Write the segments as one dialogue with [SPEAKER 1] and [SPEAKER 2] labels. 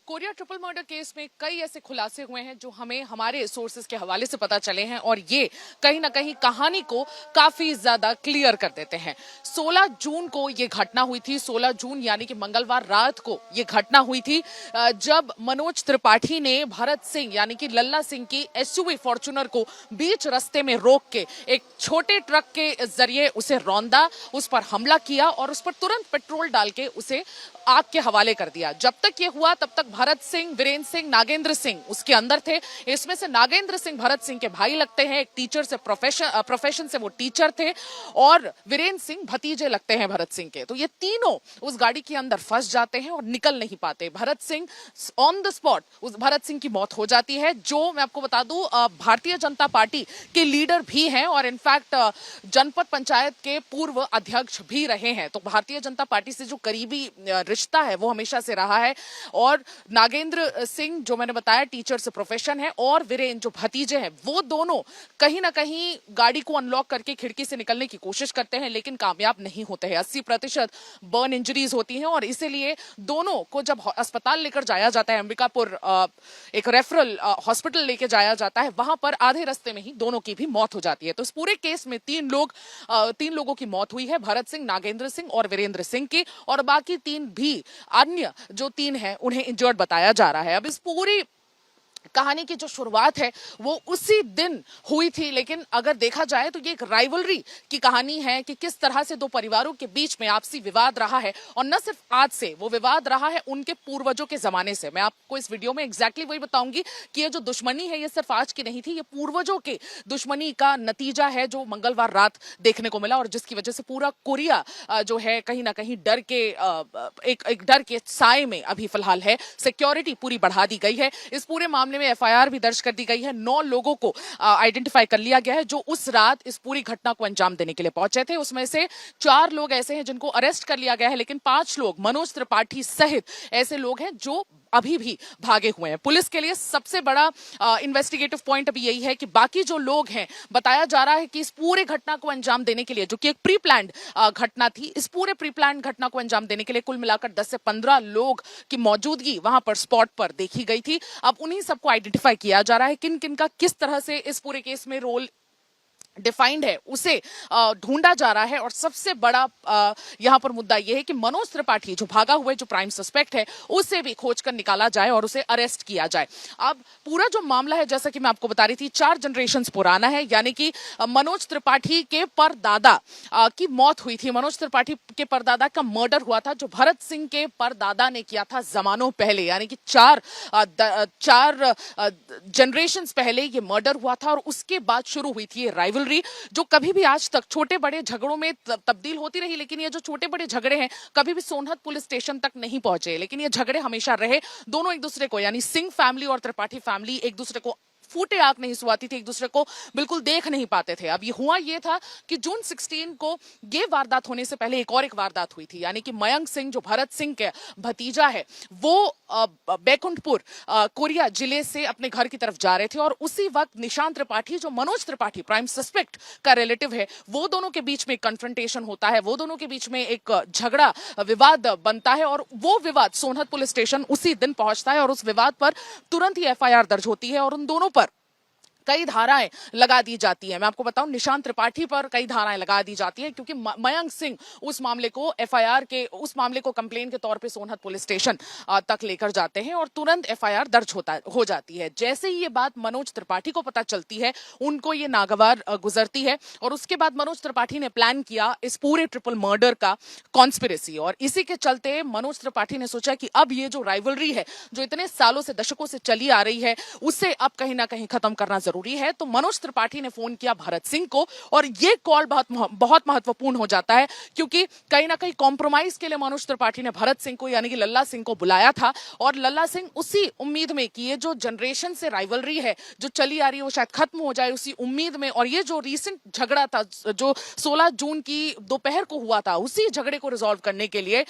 [SPEAKER 1] Korea triple murder case में कई ऐसे खुलासे हुए हैं जो हमें हमारे सोर्सेज के हवाले से पता चले हैं और ये कहीं ना कहीं कहानी को काफी ज्यादा क्लियर कर देते हैं। 16 जून को ये घटना हुई थी। 16 जून यानी कि मंगलवार रात को ये घटना हुई थी, जब मनोज त्रिपाठी ने भरत सिंह यानी कि लल्ला सिंह की एसयूवी फॉर्च्यूनर को बीच रास्ते में रोक के एक छोटे ट्रक के जरिए उसे रौंदा, उस पर हमला किया और उस पर तुरंत पेट्रोल डाल के उसे आग के हवाले कर दिया। जब तक ये हुआ तब तक भरत सिंह, वीरेंद्र सिंह, नागेंद्र सिंह उसके अंदर थे। इसमें से नागेंद्र सिंह भरत सिंह के भाई लगते हैं, एक टीचर से प्रोफेशन से वो टीचर थे और वीरेंद्र सिंह भतीजे लगते हैं भरत सिंह के। तो ये तीनों उस गाड़ी के अंदर फंस जाते हैं और निकल नहीं पाते। Bharat Singh on the spot, उस भरत सिंह की मौत हो जाती है, जो मैं आपको बता दूं भारतीय जनता पार्टी के लीडर भी हैं और इनफैक्ट जनपद पंचायत के पूर्व अध्यक्ष भी रहे हैं। तो भारतीय जनता पार्टी से जो करीबी रिश्ता है वो हमेशा से रहा है। और नागेंद्र सिंह जो मैंने बताया टीचर से प्रोफेशन है, और वीरेंद्र जो भतीजे हैं, वो दोनों कहीं ना कहीं गाड़ी को अनलॉक करके खिड़की से निकलने की कोशिश करते हैं लेकिन कामयाब नहीं होते हैं। 80% बर्न इंजरीज होती हैं और इसीलिए दोनों को जब अस्पताल लेकर जाया जाता है, अंबिकापुर एक रेफरल हॉस्पिटल लेके जाया जाता है, वहां पर आधे रास्ते में ही दोनों की भी मौत हो जाती है। तो इस पूरे केस में तीन लोगों की मौत हुई है, भरत सिंह, नागेंद्र सिंह और वीरेंद्र सिंह की, और बाकी तीन भी अन्य जो तीन हैं उन्हें इंजर्ड बताया जा रहा है। अब इस पूरी कहानी की जो शुरुआत है वो उसी दिन हुई थी, लेकिन अगर देखा जाए तो ये एक राइवलरी की कहानी है कि किस तरह से दो परिवारों के बीच में आपसी विवाद रहा है। और न सिर्फ आज से, वो विवाद रहा है उनके पूर्वजों के जमाने से। मैं आपको इस वीडियो में एग्जैक्टली वही बताऊंगी कि ये जो दुश्मनी है ये सिर्फ आज की नहीं थी, ये पूर्वजों के दुश्मनी का नतीजा है जो मंगलवार रात देखने को मिला और जिसकी वजह से पूरा कोरिया जो है कहीं ना कहीं डर के एक डर के साए में अभी फिलहाल है। सिक्योरिटी पूरी बढ़ा दी गई है। इस पूरे मामले में एफआईआर भी दर्ज कर दी गई है। 9 लोगों को आइडेंटिफाई कर लिया गया है जो उस रात इस पूरी घटना को अंजाम देने के लिए पहुंचे थे। उसमें से 4 लोग ऐसे हैं जिनको अरेस्ट कर लिया गया है, लेकिन 5 लोग मनोज त्रिपाठी सहित ऐसे लोग हैं जो अभी भी भागे हुए हैं। पुलिस के लिए सबसे बड़ा इन्वेस्टिगेटिव पॉइंट अभी यही है कि बाकी जो लोग हैं, बताया जा रहा है कि इस पूरे घटना को अंजाम देने के लिए, जो कि एक प्री प्लान्ड घटना थी, इस पूरे प्री प्लान्ड घटना को अंजाम देने के लिए कुल मिलाकर 10 से 15 लोग की मौजूदगी वहां पर स्पॉट पर देखी गई थी। अब उन्हीं सबको आइडेंटिफाई किया जा रहा है, किन किन का किस तरह से इस पूरे केस में रोल डिफाइंड है उसे ढूंढा जा रहा है। और सबसे बड़ा यहां पर मुद्दा यह है कि मनोज त्रिपाठी जो भागा हुए जो प्राइम सस्पेक्ट है उसे भी खोजकर निकाला जाए और उसे अरेस्ट किया जाए। अब पूरा जो मामला है, जैसा कि मैं आपको बता रही थी, 4 जनरेशंस पुराना है, यानी कि मनोज त्रिपाठी के परदादा की मौत हुई थी। मनोज त्रिपाठी के परदादा का मर्डर हुआ था जो भरत सिंह के परदादा ने किया था जमानों पहले, यानी कि चार जनरेशंस पहले ये मर्डर हुआ था। और उसके बाद शुरू हुई थी ये राइवल जो कभी भी आज तक छोटे बड़े झगड़ों में तब्दील होती रही, लेकिन ये जो छोटे बड़े झगड़े हैं कभी भी सोनहत पुलिस स्टेशन तक नहीं पहुंचे, लेकिन ये झगड़े हमेशा रहे। दोनों एक दूसरे को, यानी सिंह फैमिली और त्रिपाठी फैमिली, एक दूसरे को फूटे आंख नहीं सुहाती थी, एक दूसरे को बिल्कुल देख नहीं पाते थे। अब ये हुआ ये था कि जून 16 को ये वारदात होने से पहले एक और वारदात हुई थी, यानी कि मयंक सिंह जो भरत सिंह के भतीजा है, वो बैकुंठपुर कोरिया जिले से अपने घर की तरफ जा रहे थे और उसी वक्त निशांत त्रिपाठी जो मनोज त्रिपाठी प्राइम सस्पेक्ट का रिलेटिव है, वो दोनों के बीच में कन्फ्रंटेशन होता है, वो दोनों के बीच में एक झगड़ा विवाद बनता है और वो विवाद सोनहत पुलिस स्टेशन उसी दिन पहुंचता है और उस विवाद पर तुरंत ही एफआईआर दर्ज होती है और उन दोनों पर कई धाराएं लगा दी जाती है। मैं आपको बताऊं, निशांत त्रिपाठी पर कई धाराएं लगा दी जाती है क्योंकि मयंक सिंह उस मामले को एफआईआर के उस मामले को कंप्लेन के तौर पे सोनहत पुलिस स्टेशन तक लेकर जाते हैं और तुरंत एफआईआर दर्ज हो जाती है। जैसे ही ये बात मनोज त्रिपाठी को पता चलती है, उनको ये नागवार गुजरती है और उसके बाद मनोज त्रिपाठी ने प्लान किया इस पूरे ट्रिपल मर्डर का कॉन्स्पिरेसी। और इसी के चलते मनोज त्रिपाठी ने सोचा कि अब ये जो राइवलरी है जो इतने सालों से, दशकों से चली आ रही है, उसे अब कहीं ना कहीं खत्म करना जरूरी है। तो मनोज त्रिपाठी ने फोन किया भरत सिंह को और ये कॉल बहुत महत्वपूर्ण हो जाता है क्योंकि कहीं ना कहीं कॉम्प्रोमाइज के लिए मनोज त्रिपाठी ने भरत सिंह को, यानी कि लल्ला सिंह को बुलाया था और लल्ला सिंह उसी उम्मीद में कि ये जो जनरेशन से राइवलरी है जो चली आ रही है वो शायद खत्म हो जाए, उसी उम्मीद में, और ये जो रीसेंट झगड़ा था जो 16 जून की दोपहर को हुआ था, उसी झगड़े को रिजॉल्व करने के लिए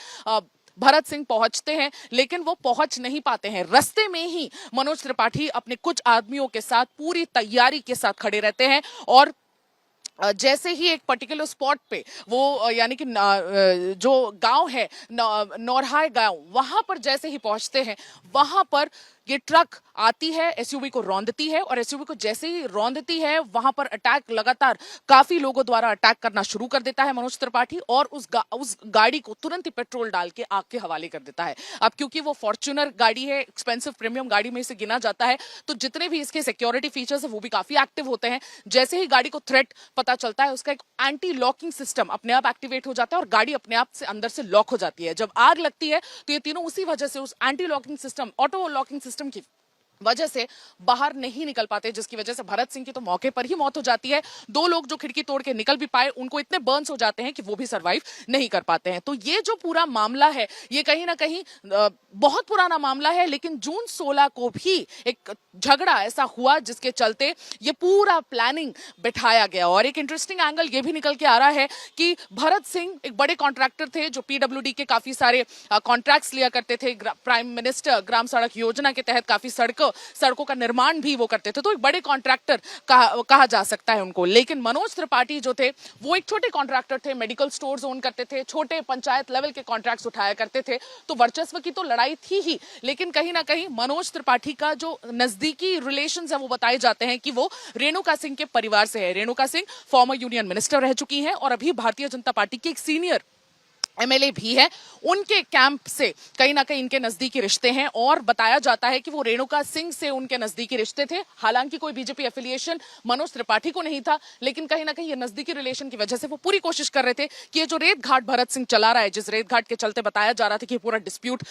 [SPEAKER 1] भरत सिंह पहुंचते हैं, लेकिन वो पहुंच नहीं पाते हैं। रास्ते में ही मनोज त्रिपाठी अपने कुछ आदमियों के साथ पूरी तैयारी के साथ खड़े रहते हैं और जैसे ही एक पर्टिकुलर स्पॉट पे वो यानी कि जो गांव है नौरहाय गांव, वहां पर जैसे ही पहुंचते हैं, वहां पर ये ट्रक आती है, एसयूवी को रौंदती है, और एसयूवी को जैसे ही रौंदती है वहां पर अटैक लगातार काफी लोगों द्वारा अटैक करना शुरू कर देता है मनोज त्रिपाठी, और उस गाड़ी को तुरंत ही पेट्रोल डाल के आग के हवाले कर देता है। अब क्योंकि वो फॉर्च्यूनर गाड़ी है, एक्सपेंसिव प्रीमियम गाड़ी में से गिना जाता है, तो जितने भी इसके सिक्योरिटी फीचर्स है वो भी काफी एक्टिव होते हैं। जैसे ही गाड़ी को थ्रेट पता चलता है, उसका एक एंटी लॉकिंग सिस्टम अपने आप एक्टिवेट हो जाता है और गाड़ी अपने आप से अंदर से लॉक हो जाती है। जब आग लगती है तो ये तीनों उसी वजह से, उस anti locking system, auto locking system की वजह से बाहर नहीं निकल पाते, जिसकी वजह से भरत सिंह की तो मौके पर ही मौत हो जाती है। दो लोग जो खिड़की तोड़ के निकल भी पाए, उनको इतने बर्न्स हो जाते हैं कि वो भी सरवाइव नहीं कर पाते हैं। तो ये जो पूरा मामला है, ये कहीं ना कहीं बहुत पुराना मामला है, लेकिन जून 16 को भी एक झगड़ा ऐसा हुआ जिसके चलते ये पूरा प्लानिंग बिठाया गया। और एक इंटरेस्टिंग एंगल ये भी निकल के आ रहा है कि भरत सिंह एक बड़े कॉन्ट्रैक्टर थे जो पीडब्ल्यूडी के काफी सारे कॉन्ट्रैक्ट्स लिया करते थे। प्राइम मिनिस्टर ग्राम सड़क योजना के तहत काफी सड़कों का निर्माण भी वो करते थे, तो एक बड़े कॉन्ट्रैक्टर कहा जा सकता है उनको। लेकिन मनोज त्रिपाठी जो थे वो एक छोटे कॉन्ट्रैक्टर थे, मेडिकल स्टोर्स ओन करते थे, छोटे पंचायत लेवल के कॉन्ट्रैक्ट्स उठाया करते थे। तो वर्चस्व की तो लड़ाई थी ही, लेकिन कहीं ना कहीं मनोज त्रिपाठी का जो नजदीकी रिलेशंस है वो बताए जाते हैं कि वो रेणुका सिंह के परिवार से है। Renuka Singh former union minister रह चुकी हैं और अभी भारतीय जनता पार्टी की एक सीनियर एमएलए भी है। उनके कैंप से कहीं ना कहीं इनके नजदीकी रिश्ते हैं, और बताया जाता है कि वो रेणुका सिंह से उनके नजदीकी रिश्ते थे। हालांकि कोई बीजेपी एफिलिएशन मनोज त्रिपाठी को नहीं था, लेकिन कहीं ना कहीं ये नजदीकी रिलेशन की वजह से वो पूरी कोशिश कर रहे थे कि ये जो रेत घाट भरत सिंह चला रहा है, जिस रेत घाट के चलते बताया जा रहा था कि पूरा डिस्प्यूट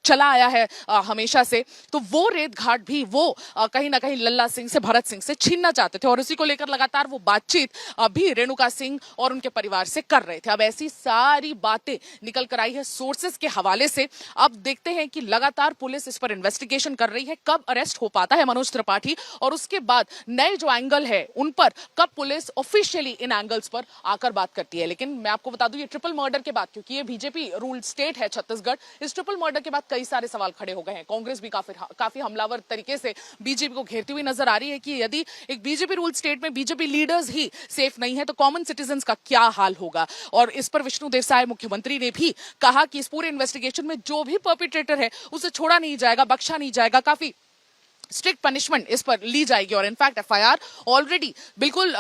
[SPEAKER 1] चला आया है हमेशा से, तो वो रेत घाट भी वो कहीं ना कहीं लल्ला सिंह से, भरत सिंह से छीनना चाहते थे, और इसी को लेकर लगातार वो बातचीत भी रेणुका सिंह और उनके परिवार से कर रहे थे। अब ऐसी सारी बातें निकल कर आई है सोर्सेस के हवाले से। अब देखते हैं कि लगातार पुलिस इस पर इन्वेस्टिगेशन कर रही है, कब अरेस्ट हो पाता है मनोज त्रिपाठी, और उसके बाद नए जो एंगल है उन पर कब पुलिस ऑफिशियली इन एंगल्स पर आकर बात करती है। लेकिन मैं आपको बता दूं, ये ट्रिपल मर्डर के बाद, क्योंकि ये बीजेपी रूल्ड स्टेट है छत्तीसगढ़, इस ट्रिपल मर्डर के बाद कई सारे सवाल खड़े हो गए हैं। कांग्रेस भी काफी हमलावर तरीके से बीजेपी को घेरती हुई नजर आ रही है कि यदि एक बीजेपी रूल्ड स्टेट में बीजेपी लीडर्स ही सेफ नहीं है तो कॉमन सिटीजन का क्या हाल होगा। और इस पर विष्णुदेव साय मुख्यमंत्री ने भी कहा कि इस पूरे इन्वेस्टिगेशन में जो भी परपिट्रेटर है उसे छोड़ा नहीं जाएगा, बख्शा नहीं जाएगा, काफी स्ट्रिक्ट पनिशमेंट इस पर ली जाएगी। और इनफैक्ट एफआईआर ऑलरेडी बिल्कुल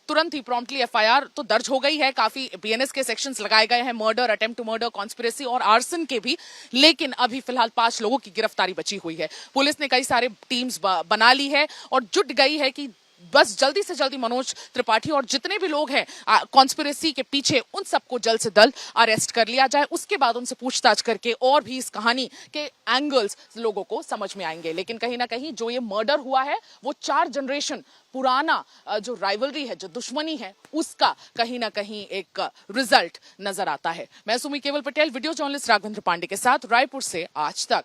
[SPEAKER 1] तुरंत ही प्रॉम्प्टली एफआईआर तो दर्ज हो गई है। काफी बीएनएस के सेक्शंस लगाए गए हैं, murder, attempt to murder, conspiracy और आर्सन के भी। लेकिन अभी फिलहाल 5 लोगों की गिरफ्तारी बची हुई है। पुलिस ने कई सारे टीम्स बना ली है और जुट गई है कि बस जल्दी से जल्दी मनोज त्रिपाठी और जितने भी लोग हैं कॉन्स्पिरेसी के पीछे, उन सबको जल्द से जल्द अरेस्ट कर लिया जाए। उसके बाद उनसे पूछताछ करके और भी इस कहानी के एंगल्स लोगों को समझ में आएंगे। लेकिन कहीं ना कहीं जो ये मर्डर हुआ है वो 4 जनरेशन पुराना जो राइवलरी है, जो दुश्मनी है, उसका कहीं ना कहीं एक रिजल्ट नजर आता है। मैं सुमी केवल पटेल, वीडियो जर्नलिस्ट राघवेंद्र पांडे के साथ रायपुर से आज तक।